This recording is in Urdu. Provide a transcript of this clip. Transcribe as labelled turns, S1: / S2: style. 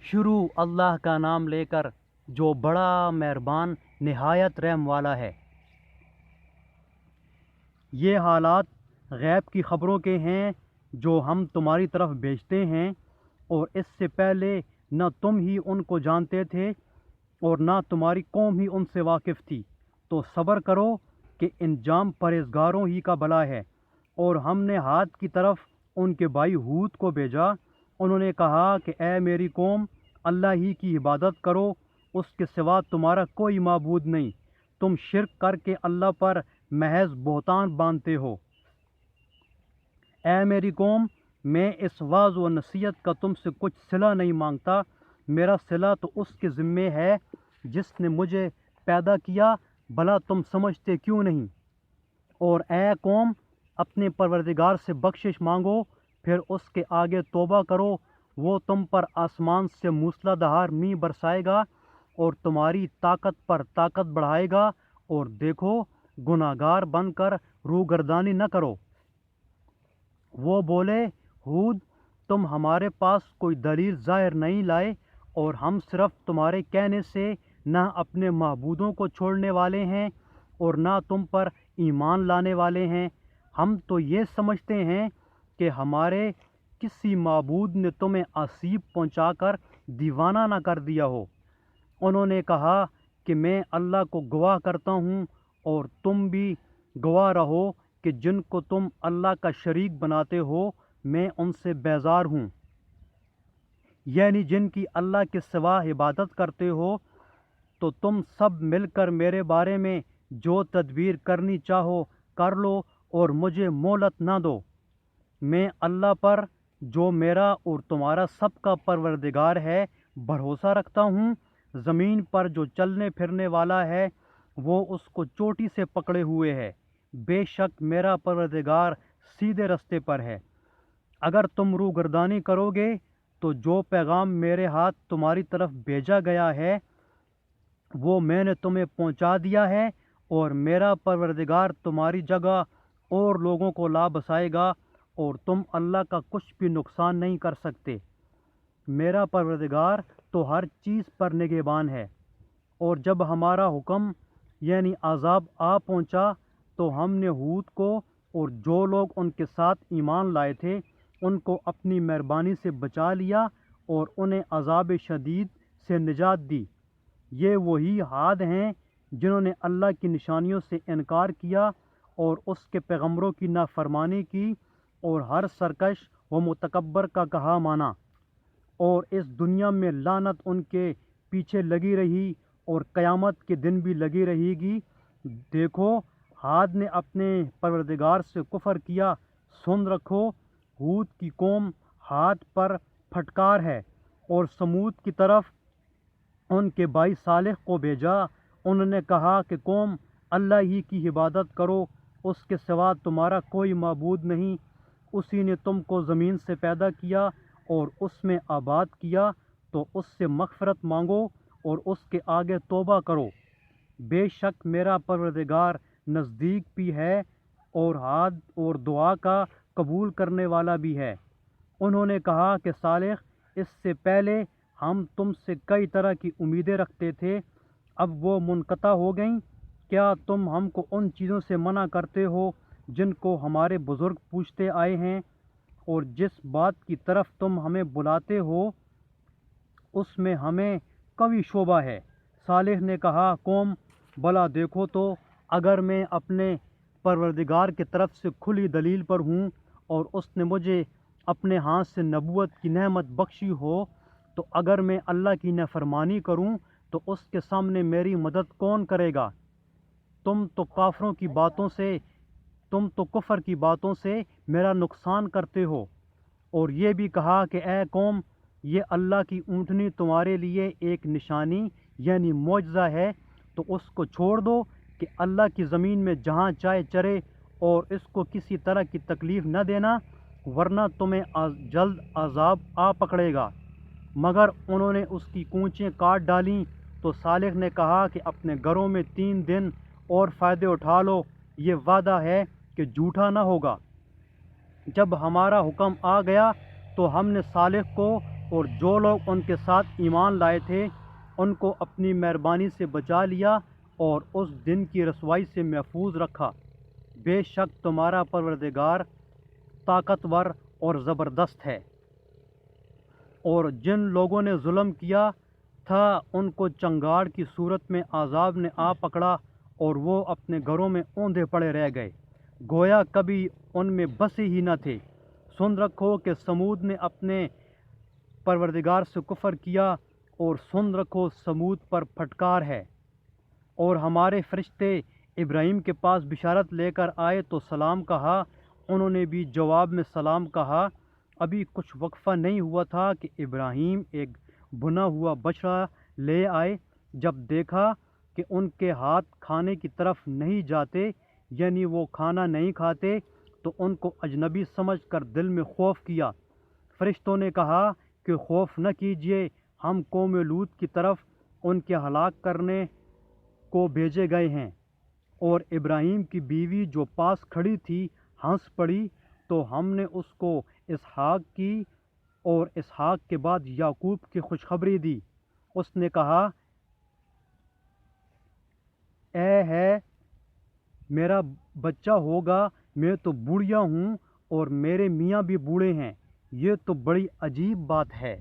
S1: شروع اللہ کا نام لے کر جو بڑا مہربان نہایت رحم والا ہے۔ یہ حالات غیب کی خبروں کے ہیں جو ہم تمہاری طرف بھیجتے ہیں، اور اس سے پہلے نہ تم ہی ان کو جانتے تھے اور نہ تمہاری قوم ہی ان سے واقف تھی، تو صبر کرو کہ انجام پرہیزگاروں ہی کا بھلا ہے۔ اور ہم نے عاد کی طرف ان کے بھائی ہود کو بھیجا، انہوں نے کہا کہ اے میری قوم، اللہ ہی کی عبادت کرو، اس کے سوا تمہارا کوئی معبود نہیں، تم شرک کر کے اللہ پر محض بہتان باندھتے ہو۔ اے میری قوم، میں اس وعظ و نصیحت کا تم سے کچھ صلہ نہیں مانگتا، میرا صلہ تو اس کے ذمے ہے جس نے مجھے پیدا کیا، بھلا تم سمجھتے کیوں نہیں؟ اور اے قوم، اپنے پروردگار سے بخشش مانگو، پھر اس کے آگے توبہ کرو، وہ تم پر آسمان سے موسلا دھار می برسائے گا اور تمہاری طاقت پر طاقت بڑھائے گا، اور دیکھو گناہ گار بن کر روگردانی نہ کرو۔ وہ بولے، ہود، تم ہمارے پاس کوئی دلیل ظاہر نہیں لائے، اور ہم صرف تمہارے کہنے سے نہ اپنے معبودوں کو چھوڑنے والے ہیں اور نہ تم پر ایمان لانے والے ہیں۔ ہم تو یہ سمجھتے ہیں کہ ہمارے کسی معبود نے تمہیں آسیب پہنچا کر دیوانہ نہ کر دیا ہو۔ انہوں نے کہا کہ میں اللہ کو گواہ کرتا ہوں، اور تم بھی گواہ رہو کہ جن کو تم اللہ کا شریک بناتے ہو میں ان سے بیزار ہوں، یعنی جن کی اللہ کے سوا عبادت کرتے ہو۔ تو تم سب مل کر میرے بارے میں جو تدبیر کرنی چاہو کر لو اور مجھے مہلت نہ دو۔ میں اللہ پر جو میرا اور تمہارا سب کا پروردگار ہے بھروسہ رکھتا ہوں۔ زمین پر جو چلنے پھرنے والا ہے وہ اس کو چوٹی سے پکڑے ہوئے ہے، بے شک میرا پروردگار سیدھے رستے پر ہے۔ اگر تم روگردانی کرو گے تو جو پیغام میرے ہاتھ تمہاری طرف بھیجا گیا ہے وہ میں نے تمہیں پہنچا دیا ہے، اور میرا پروردگار تمہاری جگہ اور لوگوں کو لا بسائے گا، اور تم اللہ کا کچھ بھی نقصان نہیں کر سکتے۔ میرا پروردگار تو ہر چیز پر نگہبان ہے۔ اور جب ہمارا حکم یعنی عذاب آ پہنچا تو ہم نے ہود کو اور جو لوگ ان کے ساتھ ایمان لائے تھے ان کو اپنی مہربانی سے بچا لیا اور انہیں عذاب شدید سے نجات دی۔ یہ وہی عاد ہیں جنہوں نے اللہ کی نشانیوں سے انکار کیا اور اس کے پیغمبروں کی نافرمانی کی، اور ہر سرکش و متکبر کا کہا مانا، اور اس دنیا میں لعنت ان کے پیچھے لگی رہی اور قیامت کے دن بھی لگی رہے گی۔ دیکھو، عاد نے اپنے پروردگار سے کفر کیا، سن رکھو، ہود کی قوم عاد پر پھٹکار ہے۔ اور سمود کی طرف ان کے بھائی صالح کو بھیجا، انہوں نے کہا کہ قوم، اللہ ہی کی عبادت کرو، اس کے سوا تمہارا کوئی معبود نہیں، اسی نے تم کو زمین سے پیدا کیا اور اس میں آباد کیا، تو اس سے مغفرت مانگو اور اس کے آگے توبہ کرو، بے شک میرا پروردگار نزدیک بھی ہے اور عاد اور دعا کا قبول کرنے والا بھی ہے۔ انہوں نے کہا کہ صالح، اس سے پہلے ہم تم سے کئی طرح کی امیدیں رکھتے تھے، اب وہ منقطع ہو گئیں۔ کیا تم ہم کو ان چیزوں سے منع کرتے ہو جن کو ہمارے بزرگ پوچھتے آئے ہیں، اور جس بات کی طرف تم ہمیں بلاتے ہو اس میں ہمیں قوی شبہ ہے؟ صالح نے کہا، قوم، بھلا دیکھو تو، اگر میں اپنے پروردگار کی طرف سے کھلی دلیل پر ہوں اور اس نے مجھے اپنے ہاتھ سے نبوت کی نعمت بخشی ہو، تو اگر میں اللہ کی نافرمانی کروں تو اس کے سامنے میری مدد کون کرے گا؟ تم تو کفر کی باتوں سے میرا نقصان کرتے ہو۔ اور یہ بھی کہا کہ اے قوم، یہ اللہ کی اونٹنی تمہارے لیے ایک نشانی یعنی معجزہ ہے، تو اس کو چھوڑ دو کہ اللہ کی زمین میں جہاں چاہے چرے، اور اس کو کسی طرح کی تکلیف نہ دینا، ورنہ تمہیں جلد عذاب آ پکڑے گا۔ مگر انہوں نے اس کی کونچیں کاٹ ڈالیں، تو صالح نے کہا کہ اپنے گھروں میں 3 دن اور فائدے اٹھا لو، یہ وعدہ ہے کہ جھوٹا نہ ہوگا۔ جب ہمارا حکم آ گیا تو ہم نے صالح کو اور جو لوگ ان کے ساتھ ایمان لائے تھے ان کو اپنی مہربانی سے بچا لیا اور اس دن کی رسوائی سے محفوظ رکھا۔ بے شک تمہارا پروردگار طاقتور اور زبردست ہے۔ اور جن لوگوں نے ظلم کیا تھا ان کو چنگاڑ کی صورت میں عذاب نے آ پکڑا اور وہ اپنے گھروں میں اوندھے پڑے رہ گئے، گویا کبھی ان میں بسے ہی نہ تھے۔ سن رکھو کہ سمود نے اپنے پروردگار سے کفر کیا، اور سن رکھو سمود پر پھٹکار ہے۔ اور ہمارے فرشتے ابراہیم کے پاس بشارت لے کر آئے تو سلام کہا، انہوں نے بھی جواب میں سلام کہا۔ ابھی کچھ وقفہ نہیں ہوا تھا کہ ابراہیم ایک بنا ہوا بچڑا لے آئے۔ جب دیکھا کہ ان کے ہاتھ کھانے کی طرف نہیں جاتے، یعنی وہ کھانا نہیں کھاتے، تو ان کو اجنبی سمجھ کر دل میں خوف کیا۔ فرشتوں نے کہا کہ خوف نہ کیجیے، ہم قوم لوط کی طرف ان کے ہلاک کرنے کو بھیجے گئے ہیں۔ اور ابراہیم کی بیوی جو پاس کھڑی تھی ہنس پڑی، تو ہم نے اس کو اسحاق کی اور اسحاق کے بعد یعقوب کی خوشخبری دی۔ اس نے کہا، اے ہے میرا بچہ ہوگا، میں تو بوڑھیا ہوں اور میرے میاں بھی بوڑھے ہیں، یہ تو بڑی عجیب بات ہے۔